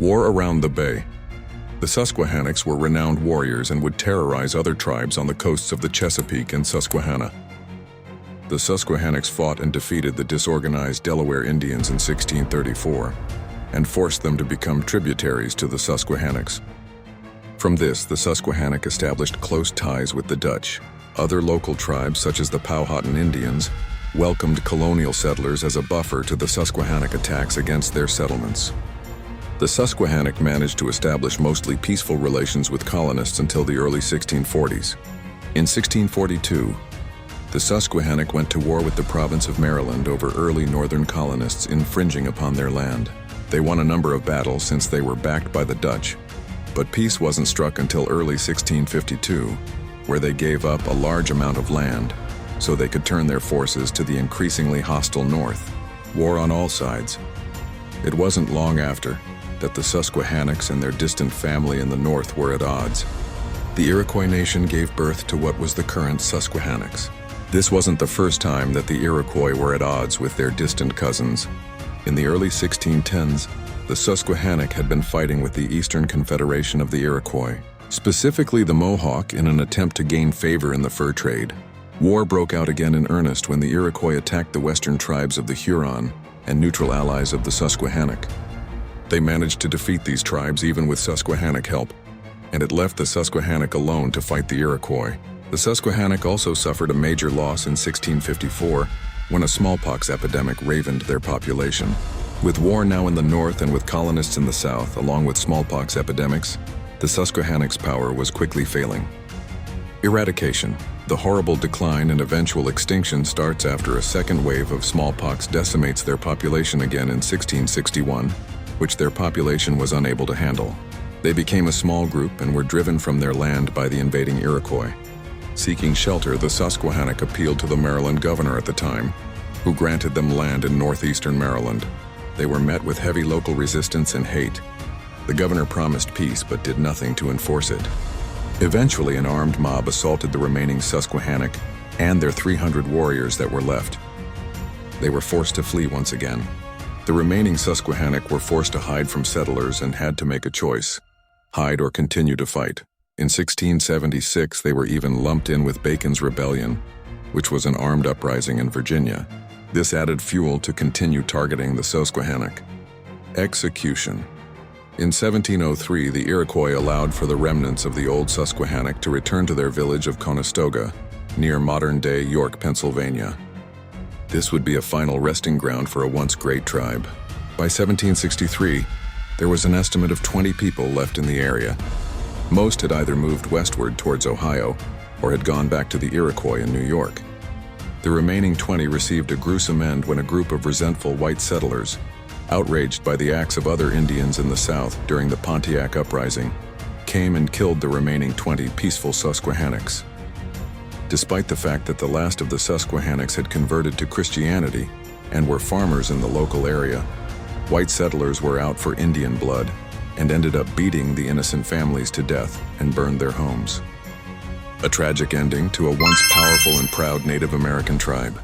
War around the Bay. The Susquehannocks were renowned warriors and would terrorize other tribes on the coasts of the Chesapeake and Susquehanna. The Susquehannocks fought and defeated the disorganized Delaware Indians in 1634 and forced them to become tributaries to the Susquehannocks. From this, the Susquehannock established close ties with the Dutch. Other local tribes, such as the Powhatan Indians, welcomed colonial settlers as a buffer to the Susquehannock attacks against their settlements. The Susquehannock managed to establish mostly peaceful relations with colonists until the early 1640s. In 1642, the Susquehannock went to war with the province of Maryland over early northern colonists infringing upon their land. They won a number of battles since they were backed by the Dutch, but peace wasn't struck until early 1652, where they gave up a large amount of land so they could turn their forces to the increasingly hostile north. War on all sides. It wasn't long after that the Susquehannocks and their distant family in the north were at odds. The Iroquois nation gave birth to what was the current Susquehannocks. This wasn't the first time that the Iroquois were at odds with their distant cousins. In the early 1610s, the Susquehannock had been fighting with the Eastern Confederation of the Iroquois, specifically the Mohawk, in an attempt to gain favor in the fur trade. War broke out again in earnest when the Iroquois attacked the western tribes of the Huron and neutral allies of the Susquehannock. They managed to defeat these tribes even with Susquehannock help, and it left the Susquehannock alone to fight the Iroquois. The Susquehannock also suffered a major loss in 1654 when a smallpox epidemic ravened their population. With war now in the north and with colonists in the south, along with smallpox epidemics, the Susquehannocks' power was quickly failing. Eradication. The horrible decline and eventual extinction starts after a second wave of smallpox decimates their population again in 1661, which their population was unable to handle. They became a small group and were driven from their land by the invading Iroquois. Seeking shelter, the Susquehannock appealed to the Maryland governor at the time, who granted them land in northeastern Maryland. They were met with heavy local resistance and hate. The governor promised peace but did nothing to enforce it. Eventually, an armed mob assaulted the remaining Susquehannock and their 300 warriors that were left. They were forced to flee once again. The remaining Susquehannock were forced to hide from settlers and had to make a choice: hide or continue to fight. In 1676, they were even lumped in with Bacon's Rebellion, which was an armed uprising in Virginia. This added fuel to continue targeting the Susquehannock. Execution. In 1703, the Iroquois allowed for the remnants of the old Susquehannock to return to their village of Conestoga, near modern-day York, Pennsylvania. This would be a final resting ground for a once great tribe. By 1763, there was an estimate of 20 people left in the area. Most had either moved westward towards Ohio or had gone back to the Iroquois in New York. The remaining 20 received a gruesome end when a group of resentful white settlers, outraged by the acts of other Indians in the South during the Pontiac Uprising, came and killed the remaining 20 peaceful Susquehannocks. Despite the fact that the last of the Susquehannocks had converted to Christianity and were farmers in the local area, white settlers were out for Indian blood and ended up beating the innocent families to death and burned their homes. A tragic ending to a once powerful and proud Native American tribe.